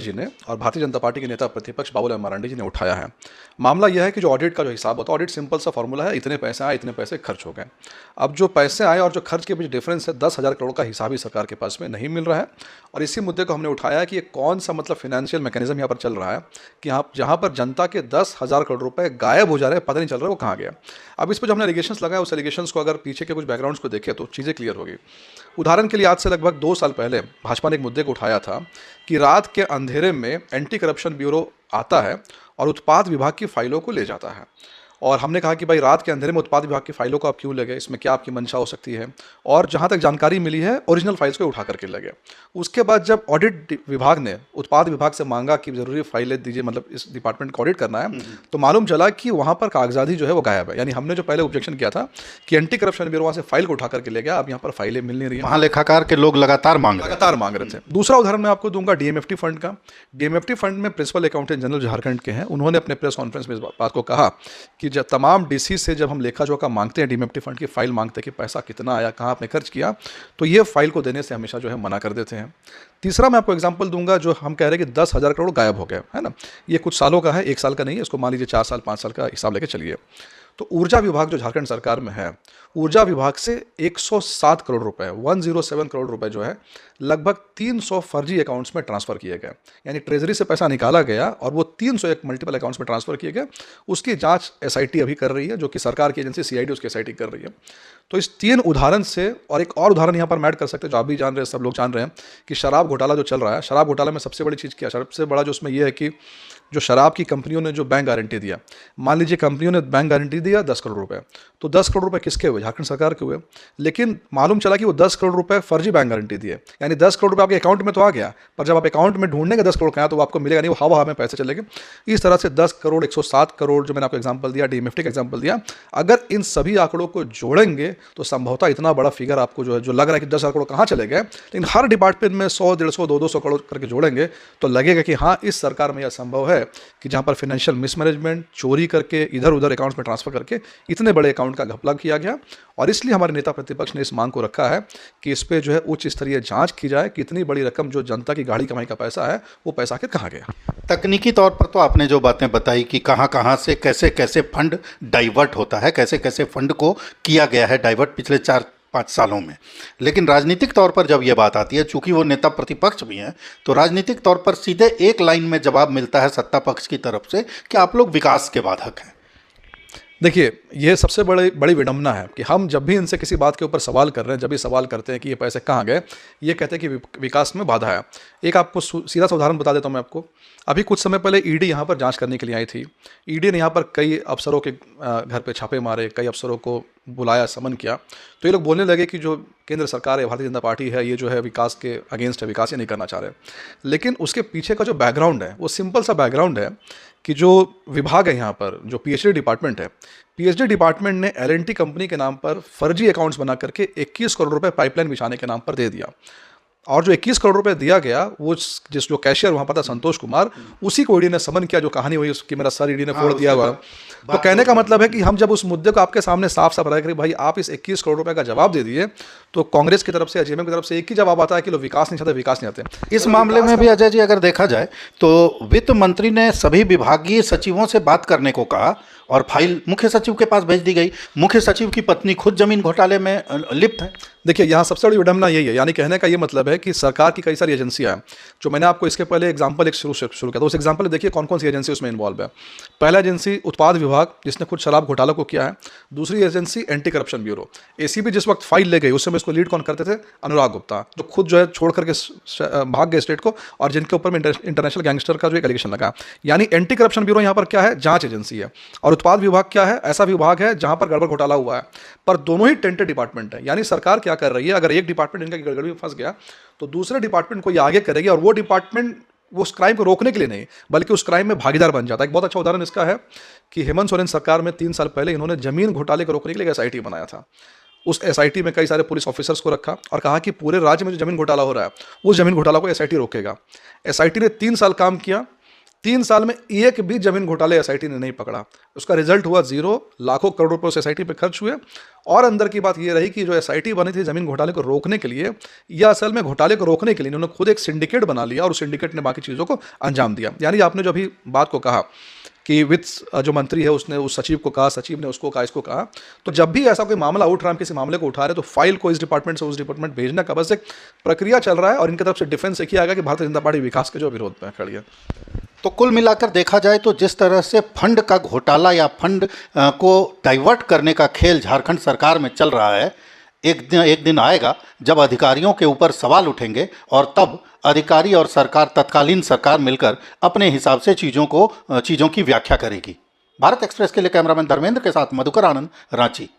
जी ने और भारतीय जनता पार्टी के नेता प्रतिपक्ष बाबूलाल मरांडी जी ने उठाया है। मामला यह है कि जो ऑडिट का जो हिसाब होता है, ऑडिट सिंपल सा फॉर्मूला है, इतने पैसे आए इतने पैसे खर्च हो गए। अब जो पैसे आए और जो खर्च के बीच डिफरेंस है, 10,000 करोड़ का हिसाब ही सरकार के पास में नहीं मिल रहा है। और इसी मुद्दे को हमने उठाया है कि ये कौन सा फिनेंशियल मैकेनिज्म यहाँ पर चल रहा है कि यहाँ जहाँ पर जनता के 10,000 करोड़ रुपए गायब हो जा रहे हैं, पता नहीं चल रहा है वो कहाँ गया। अब इस पर जो हमने एलिगेशंस लगाए, उस एलिगेशंस को अगर पीछे के कुछ बैकग्राउंड्स को देखें तो चीज़ें क्लियर होगी। उदाहरण के लिए आज से लगभग 2 साल पहले भाजपा ने एक मुद्दे को उठाया था कि रात के अंधेरे में एंटी करप्शन ब्यूरो आता है और उत्पाद विभाग की फाइलों को ले जाता है। और हमने कहा कि भाई रात के अंधेरे में उत्पाद विभाग की फाइलों को आप क्यों ले गए, इसमें क्या आपकी मंशा हो सकती है। और जहां तक जानकारी मिली है, ओरिजिनल फाइल्स को उठा करके ले गए। उसके बाद जब ऑडिट विभाग ने उत्पाद विभाग से मांगा कि जरूरी फाइलें दीजिए, मतलब इस डिपार्टमेंट को ऑडिट करना है, तो मालूम चला कि वहां पर कागजात जो है वो गायब है। यानी हमने जो पहले ऑब्जेक्शन किया था कि एंटी करप्शन ब्यूरो वहां से फाइल को उठा करके ले गया, अब यहाँ पर फाइलें मिल नहीं रही है। महालेखाकार के लोग लगातार मांग रहे थे। दूसरा उदाहरण मैं आपको दूंगा डीएमएफटी फंड का। डीएमएफटी फंड में प्रिंसिपल अकाउंटेंट जनरल झारखंड के हैं, उन्होंने अपने प्रेस कॉन्फ्रेंस में इस बात को कहा कि जब तमाम डीसी से जब हम लेखा जोखा मांगते हैं, डीएमएफटी फंड की फाइल मांगते हैं कि पैसा कितना आया, कहाँ आपने खर्च किया, तो ये फाइल को देने से हमेशा जो है मना कर देते हैं। तीसरा मैं आपको एग्जांपल दूंगा, जो हम कह रहे हैं कि 10,000 करोड़ गायब हो गए, है ना। ये कुछ सालों का है, 1 साल का नहीं है, इसको मान लीजिए 4 साल 5 साल का हिसाब लेके चलिए। तो ऊर्जा विभाग जो झारखंड सरकार में है, ऊर्जा विभाग से 107 करोड़ रुपए, 107 करोड़ रुपए जो है लगभग 300 फर्जी अकाउंट्स में ट्रांसफर किए गए। यानी ट्रेजरी से पैसा निकाला गया और वो 301 मल्टीपल अकाउंट्स में ट्रांसफर किए गए। उसकी जांच एसआईटी अभी कर रही है, जो कि सरकार की एजेंसी सीआईडी उसकी एसआईटी कर रही है। तो इस 3 उदाहरण से, और एक और उदाहरण यहाँ पर मैं ऐड कर सकते हैं जो आप भी जान रहे हैं, सब लोग जान रहे हैं कि शराब घोटाला जो चल रहा है, शराब घोटाला में सबसे बड़ी चीज़ क्या, सबसे बड़ा जो उसमें यह है कि जो शराब की कंपनियों ने जो बैंक गारंटी दिया, मान लीजिए कंपनियों ने बैंक गारंटी दिया 10 करोड़ रुपए, तो 10 करोड़ रुपए किसके हुए? झारखंड सरकार के हुए। लेकिन मालूम चला कि वो 10 करोड़ रुपए फर्जी बैंक गारंटी दिए। यानी 10 करोड़ रुपए आपके अकाउंट में तो आ गया, पर जब आप अकाउंट में ढूंढने का 10 करोड़ का, तो वो आपको मिलेगा नहीं, वो हवा में पैसे चलेंगे। इस तरह से 10 करोड़ 107 करोड़ जो मैंने आपको एग्जाम्पल दिया, डीएमएफटी का एग्जाम्पल दिया, अगर इन सभी आंकड़ों को जोड़ेंगे तो संभवतः इतना बड़ा फिगर आपको जो लग रहा है कि 10,000 करोड़ कहाँ चले गए, लेकिन हर डिपार्टमेंट में 100, 150, 200 करोड़ करके जोड़ेंगे तो लगेगा कि हाँ, इस सरकार में यह संभव है कि जहाँ पर फाइनेंशियल मिसमैनेजमेंट, चोरी करके इधर उधर अकाउंट्स में ट्रांसफर करके इतने बड़े अकाउंट का घपला किया गया। और इसलिए हमारे नेता प्रतिपक्ष ने इस मांग को रखा है कि इस पे जो है उच्च स्तरीय जांच की जाए कि इतनी बड़ी रकम जो जनता की गाड़ी कमाई का पैसा है, वो पैसा आखिर कहाँ गया। तकनीकी तौर पर तो आपने जो बातें बताई कि कहाँ कहाँ से कैसे कैसे फंड डाइवर्ट होता है, कैसे कैसे फंड को किया गया है डाइवर्ट पिछले 4-5 सालों में, लेकिन राजनीतिक तौर पर जब यह बात आती है, चूंकि वो नेता प्रतिपक्ष भी हैं, तो राजनीतिक तौर पर सीधे एक लाइन में जवाब मिलता है सत्ता पक्ष की तरफ से कि आप लोग विकास के बाधक हैं। देखिए, ये सबसे बड़ी विडंबना है कि हम जब भी इनसे किसी बात के ऊपर सवाल कर रहे हैं, जब भी सवाल करते हैं कि ये पैसे कहाँ गए, ये कहते हैं कि विकास में बाधा है। एक आपको सीधा सा उदाहरण बता देता हूँ मैं आपको। अभी कुछ समय पहले ईडी यहाँ पर जांच करने के लिए आई थी। ईडी ने यहाँ पर कई अफसरों के घर पे छापे मारे, कई अफसरों को बुलाया, समन किया। तो ये लोग बोलने लगे कि जो केंद्र सरकार है, भारतीय जनता पार्टी है, ये जो है विकास के अगेंस्ट है, विकास ये नहीं करना चाह रहे। लेकिन उसके पीछे का जो बैकग्राउंड है, वो सिंपल सा बैकग्राउंड है कि जो विभाग है यहाँ पर, जो पीएचडी डिपार्टमेंट है, पीएचडी डिपार्टमेंट ने एल&टी कंपनी के नाम पर फर्जी अकाउंट्स बना करके 21 करोड़ रुपए पाइपलाइन बिछाने के नाम पर दे दिया। और जो 21 करोड़ रुपए दिया गया, वो जो कैशियर वहाँ पर था संतोष कुमार, उसी को ईडी ने समन किया। जो कहानी हुई उसकी, मेरा सर ईडी ने फोड़ दिया हुआ। तो कहने का मतलब है कि हम जब उस मुद्दे को आपके सामने साफ साफ बताया कि भाई आप इस 21 करोड़ रुपए का जवाब दे दिए, तो कांग्रेस की तरफ से, जेएमएम की तरफ से एक ही जवाब आता है कि लोग विकास नहीं चाहते, विकास नहीं चाहते। इस मामले में भी अजय जी अगर देखा जाए तो वित्त मंत्री ने सभी विभागीय सचिवों से बात करने को कहा और फाइल मुख्य सचिव के पास भेज दी गई। मुख्य सचिव की पत्नी खुद जमीन घोटाले में लिप्त है। देखिए, यहाँ सबसे बड़ी विडंबना यही है। यानी कहने का ये मतलब है कि सरकार की कई सारी एजेंसियां हैं, जो मैंने आपको इसके पहले एग्जांपल एक शुरू किया, तो उस एग्जांपल में देखिए कौन कौन सी एजेंसी उसमें इन्वॉल्व है। पहला एजेंसी उत्पाद विभाग, जिसने खुद शराब घोटाला को किया है। दूसरी agency anti corruption bureau. ACB जिस वक्त फाइल ले गई, उस समय इसको लीड कौन करते थे? अनुराग गुप्ता, जो खुद जो है छोड़ करके भाग गए स्टेट को, और जिनके ऊपर में इंटरनेशनल गैंगस्टर का जो एक एलिगेशन लगा। यानी एंटी करप्शन ब्यूरो यहाँ पर क्या है? जांच एजेंसी है। और उत्पाद विभाग क्या है? ऐसा विभाग है जहां पर गड़बड़ घोटाला हुआ है। पर दोनों ही टेंटेड डिपार्टमेंट है। यानी सरकार क्या कर रही है, अगर एक डिपार्टमेंट इनका गड़बड़ी में फंस गया, तो दूसरे डिपार्टमेंट को ये आगे करेगी, और वो डिपार्टमेंट वो उस क्राइम को रोकने के लिए नहीं, बल्कि उस क्राइम में भागीदार बन जाता है। एक बहुत अच्छा उदाहरण इसका है कि हेमंत सोरेन सरकार में 3 साल पहले इन्होंने जमीन घोटाले को रोकने के लिए एसआईटी बनाया था। उस एसआईटी में कई सारे पुलिस ऑफिसर्स को रखा और कहा कि पूरे राज्य में जो जमीन घोटाला हो रहा है, उस जमीन घोटाला को एसआईटी रोकेगा। एसआईटी ने 3 साल काम किया, 3 साल में एक भी जमीन घोटाले एसआईटी ने नहीं पकड़ा। उसका रिजल्ट हुआ जीरो, लाखों करोड़ रुपए उस एसआईटी पे खर्च हुए। और अंदर की बात ये रही कि जो एसआईटी बनी थी जमीन घोटाले को रोकने के लिए, या असल में घोटाले को रोकने के लिए इन्होंने खुद एक सिंडिकेट बना लिया और उस सिंडिकेट ने बाकी चीज़ों को अंजाम दिया। यानी आपने जो अभी बात को कहा कि वित्त जो मंत्री है उसने उस सचिव को कहा, सचिव ने उसको कहा, इसको कहा, तो जब भी ऐसा कोई मामला उठ रहा है, हम किसी मामले को उठा रहे तो फाइल को इस डिपार्टमेंट से उस डिपार्टमेंट भेजने का बस एक प्रक्रिया चल रहा है। और इनकी तरफ से डिफेंस एक ही आएगा कि भारतीय जनता पार्टी विकास के जो विरोध में खड़ी है। तो कुल मिलाकर देखा जाए तो जिस तरह से फंड का घोटाला या फंड को डाइवर्ट करने का खेल झारखंड सरकार में चल रहा है, एक दिन आएगा जब अधिकारियों के ऊपर सवाल उठेंगे और तब अधिकारी और सरकार, तत्कालीन सरकार मिलकर अपने हिसाब से चीज़ों की व्याख्या करेगी। भारत एक्सप्रेस के लिए कैमरामैन धर्मेंद्र के साथ मधुकर आनंद, रांची।